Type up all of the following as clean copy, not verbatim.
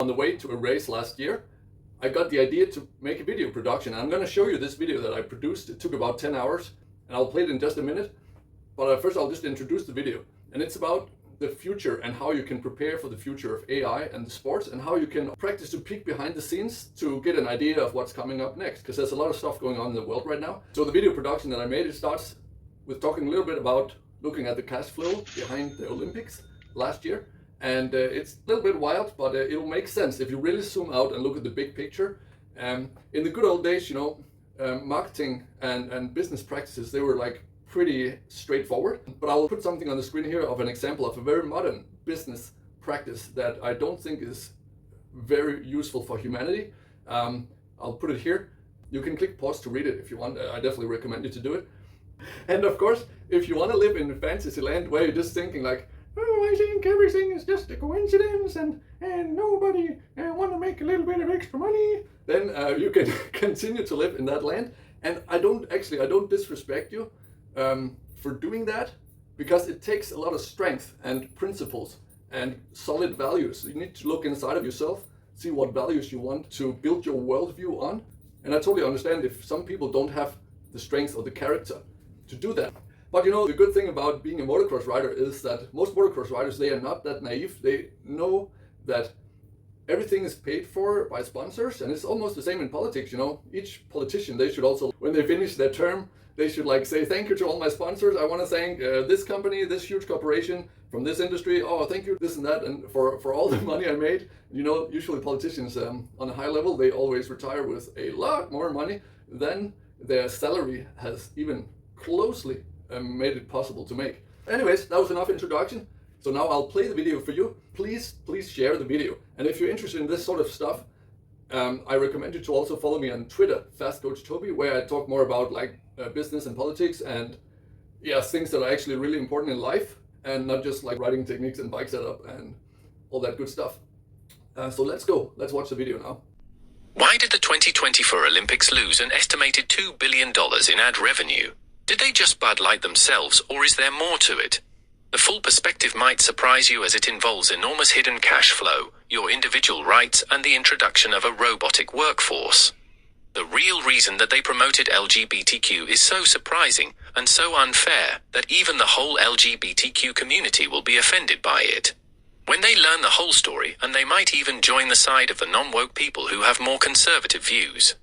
On the way to a race last year, I got the idea to make a video production. I'm going to show you this video that I produced. It took about 10 hours and I'll play it in just a minute. But first I'll just introduce the video. And it's about the future and how you can prepare for the future of AI and the sports, and how you can practice to peek behind the scenes to get an idea of what's coming up next, because there's a lot of stuff going on in the world right now. So the video production that I made, it starts with talking a little bit about looking at the cash flow behind the Olympics last year. And it's a little bit wild, but it'll make sense if you really zoom out and look at the big picture. In the good old days, marketing and business practices, they were like pretty straightforward. But I will put something on the screen here of an example of a very modern business practice that I don't think is very useful for humanity. I'll put it here. You can click pause to read it if you want. I definitely recommend you to do it. And of course, if you want to live in fantasy land where you're just thinking like, oh, I think everything is just a coincidence and nobody want to make a little bit of extra money, then you can continue to live in that land. And I don't disrespect you for doing that, because it takes a lot of strength and principles and solid values. You need to look inside of yourself, see what values you want to build your worldview on. And I totally understand if some people don't have the strength or the character to do that. But the good thing about being a motocross rider is that most motocross riders, they are not that naive. They know that everything is paid for by sponsors, and it's almost the same in politics. Each politician, they should also, when they finish their term, they should say thank you to all my sponsors. I want to thank this company, this huge corporation from this industry. Oh, thank you, this and that, and for all the money I made. Usually politicians on a high level, they always retire with a lot more money than their salary has even closely made it possible to make. Anyways, that was enough introduction. So now I'll play the video for you. Please share the video. And if you're interested in this sort of stuff, I recommend you to also follow me on Twitter, FastCoachToby, where I talk more about business and politics and things that are actually really important in life, and not just like riding techniques and bike setup and all that good stuff. So let's go. Let's watch the video now. Why did the 2024 Olympics lose an estimated $2 billion in ad revenue? Did they just Bud Light themselves, or is there more to it? The full perspective might surprise you, as it involves enormous hidden cash flow, your individual rights, and the introduction of a robotic workforce. The real reason that they promoted LGBTQ is so surprising and so unfair that even the whole LGBTQ community will be offended by it when they learn the whole story, and they might even join the side of the non-woke people who have more conservative views.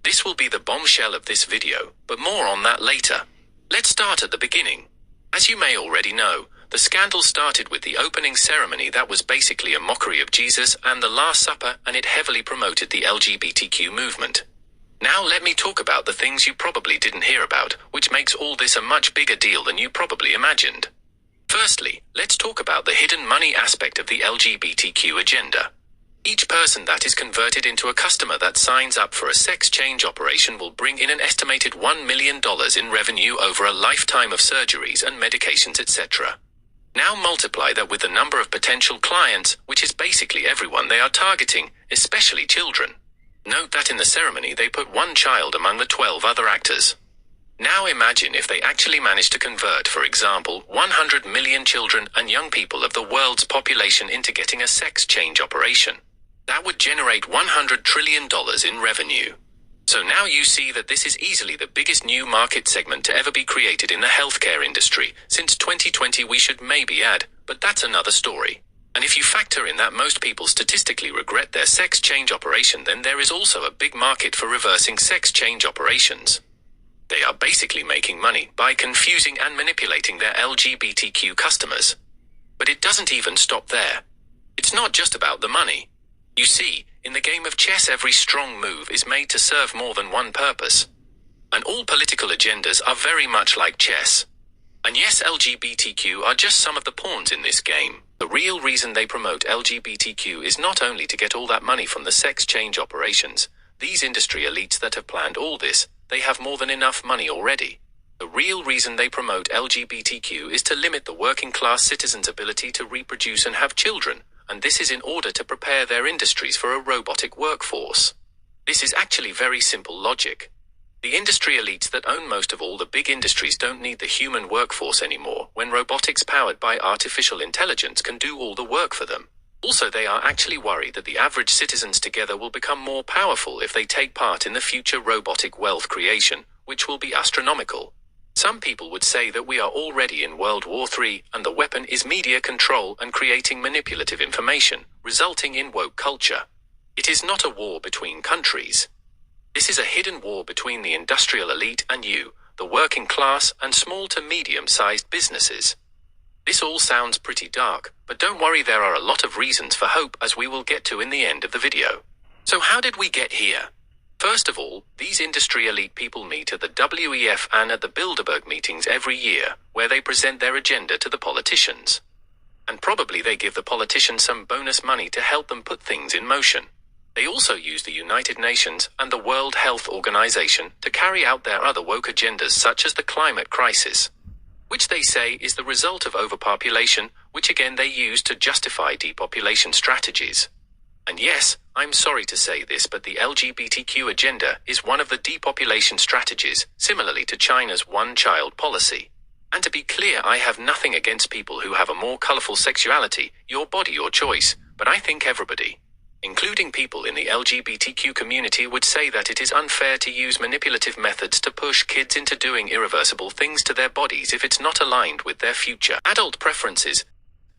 This will be the bombshell of this video, but more on that later. Let's start at the beginning. As you may already know, the scandal started with the opening ceremony that was basically a mockery of Jesus and the Last Supper, and it heavily promoted the LGBTQ movement. Now let me talk about the things you probably didn't hear about, which makes all this a much bigger deal than you probably imagined. Firstly, let's talk about the hidden money aspect of the LGBTQ agenda. Each person that is converted into a customer that signs up for a sex change operation will bring in an estimated $1 million in revenue over a lifetime of surgeries and medications, etc. Now multiply that with the number of potential clients, which is basically everyone they are targeting, especially children. Note that in the ceremony they put one child among the 12 other actors. Now imagine if they actually managed to convert, for example, 100 million children and young people of the world's population into getting a sex change operation. That would generate $100 trillion in revenue. So now you see that this is easily the biggest new market segment to ever be created in the healthcare industry. Since 2020 we should maybe add, but that's another story. And if you factor in that most people statistically regret their sex change operation, then there is also a big market for reversing sex change operations. They are basically making money by confusing and manipulating their LGBTQ customers. But it doesn't even stop there. It's not just about the money. You see, in the game of chess, every strong move is made to serve more than one purpose. And all political agendas are very much like chess. And yes, LGBTQ are just some of the pawns in this game. The real reason they promote LGBTQ is not only to get all that money from the sex change operations. These industry elites that have planned all this, they have more than enough money already. The real reason they promote LGBTQ is to limit the working class citizens' ability to reproduce and have children, and this is in order to prepare their industries for a robotic workforce. This is actually very simple logic. The industry elites that own most of all the big industries don't need the human workforce anymore, when robotics powered by artificial intelligence can do all the work for them. Also, they are actually worried that the average citizens together will become more powerful if they take part in the future robotic wealth creation, which will be astronomical. Some people would say that we are already in World War III, and the weapon is media control and creating manipulative information, resulting in woke culture. It is not a war between countries. This is a hidden war between the industrial elite and you, the working class, and small to medium-sized businesses. This all sounds pretty dark, but don't worry, there are a lot of reasons for hope, as we will get to in the end of the video. So how did we get here? First of all, these industry elite people meet at the WEF and at the Bilderberg meetings every year, where they present their agenda to the politicians. And probably they give the politicians some bonus money to help them put things in motion. They also use the United Nations and the World Health Organization to carry out their other woke agendas, such as the climate crisis, which they say is the result of overpopulation, which again they use to justify depopulation strategies. And yes, I'm sorry to say this, but the LGBTQ agenda is one of the depopulation strategies, similarly to China's one-child policy. And to be clear, I have nothing against people who have a more colorful sexuality, your body, your choice, but I think everybody, including people in the LGBTQ community, would say that it is unfair to use manipulative methods to push kids into doing irreversible things to their bodies if it's not aligned with their future adult preferences.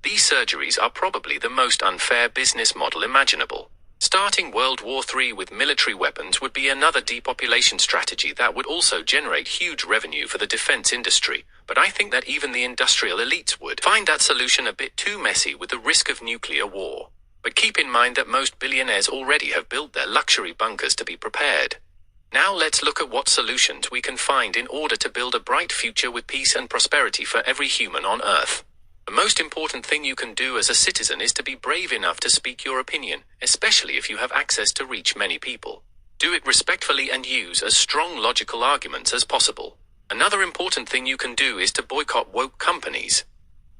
These surgeries are probably the most unfair business model imaginable. Starting World War III with military weapons would be another depopulation strategy that would also generate huge revenue for the defense industry, but I think that even the industrial elites would find that solution a bit too messy with the risk of nuclear war. But keep in mind that most billionaires already have built their luxury bunkers to be prepared. Now let's look at what solutions we can find in order to build a bright future with peace and prosperity for every human on Earth. The most important thing you can do as a citizen is to be brave enough to speak your opinion, especially if you have access to reach many people. Do it respectfully and use as strong logical arguments as possible. Another important thing you can do is to boycott woke companies.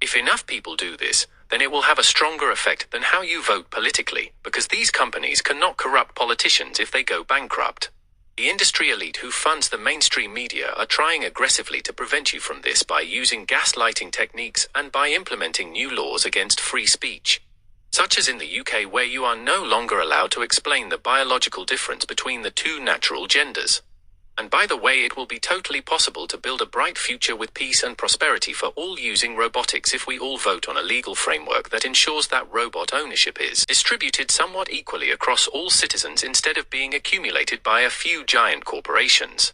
If enough people do this, then it will have a stronger effect than how you vote politically, because these companies cannot corrupt politicians if they go bankrupt. The industry elite who funds the mainstream media are trying aggressively to prevent you from this by using gaslighting techniques and by implementing new laws against free speech, such as in the UK, where you are no longer allowed to explain the biological difference between the two natural genders. And by the way, it will be totally possible to build a bright future with peace and prosperity for all using robotics if we all vote on a legal framework that ensures that robot ownership is distributed somewhat equally across all citizens instead of being accumulated by a few giant corporations.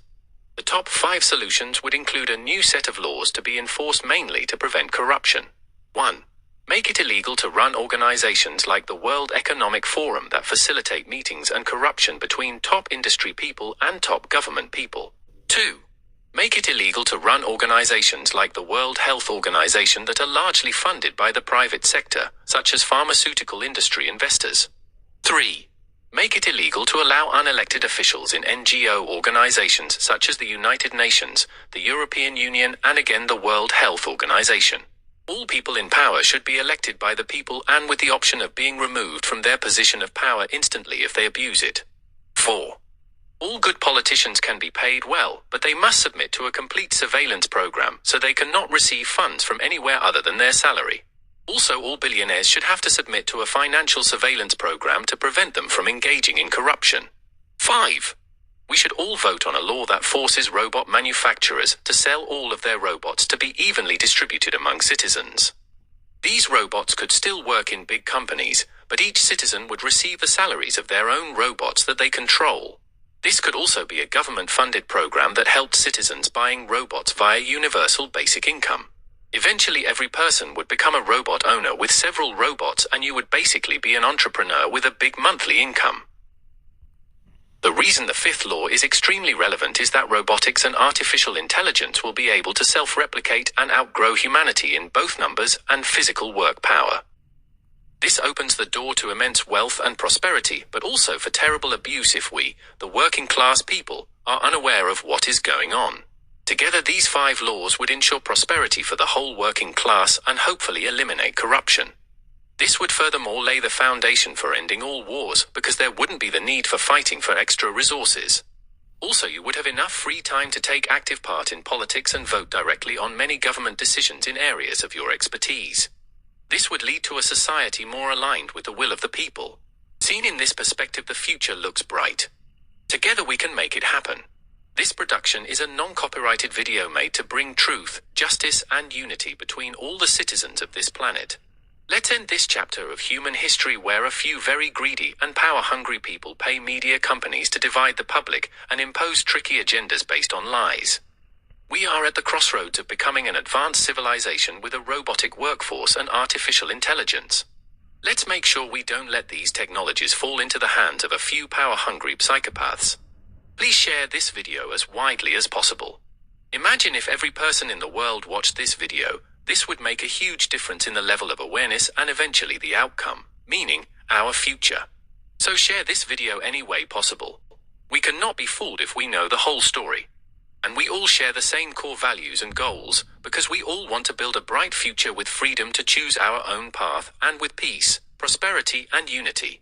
The top 5 solutions would include a new set of laws to be enforced mainly to prevent corruption. 1. Make it illegal to run organizations like the World Economic Forum that facilitate meetings and corruption between top industry people and top government people. 2. Make it illegal to run organizations like the World Health Organization that are largely funded by the private sector, such as pharmaceutical industry investors. 3. Make it illegal to allow unelected officials in NGO organizations such as the United Nations, the European Union, and again the World Health Organization. All people in power should be elected by the people and with the option of being removed from their position of power instantly if they abuse it. 4. All good politicians can be paid well, but they must submit to a complete surveillance program so they cannot receive funds from anywhere other than their salary. Also, all billionaires should have to submit to a financial surveillance program to prevent them from engaging in corruption. 5. We should all vote on a law that forces robot manufacturers to sell all of their robots to be evenly distributed among citizens. These robots could still work in big companies, but each citizen would receive the salaries of their own robots that they control. This could also be a government-funded program that helped citizens buying robots via universal basic income. Eventually, every person would become a robot owner with several robots, and you would basically be an entrepreneur with a big monthly income. The reason the 5th law is extremely relevant is that robotics and artificial intelligence will be able to self-replicate and outgrow humanity in both numbers and physical work power. This opens the door to immense wealth and prosperity, but also for terrible abuse if we, the working class people, are unaware of what is going on. Together, these 5 laws would ensure prosperity for the whole working class and hopefully eliminate corruption. This would furthermore lay the foundation for ending all wars, because there wouldn't be the need for fighting for extra resources. Also, you would have enough free time to take active part in politics and vote directly on many government decisions in areas of your expertise. This would lead to a society more aligned with the will of the people. Seen in this perspective, the future looks bright. Together we can make it happen. This production is a non-copyrighted video made to bring truth, justice, and unity between all the citizens of this planet. Let's end this chapter of human history where a few very greedy and power-hungry people pay media companies to divide the public and impose tricky agendas based on lies. We are at the crossroads of becoming an advanced civilization with a robotic workforce and artificial intelligence. Let's make sure we don't let these technologies fall into the hands of a few power-hungry psychopaths. Please share this video as widely as possible. Imagine if every person in the world watched this video. This would make a huge difference in the level of awareness and eventually the outcome, meaning our future. So share this video any way possible. We cannot be fooled if we know the whole story. And we all share the same core values and goals because we all want to build a bright future with freedom to choose our own path and with peace, prosperity, and unity.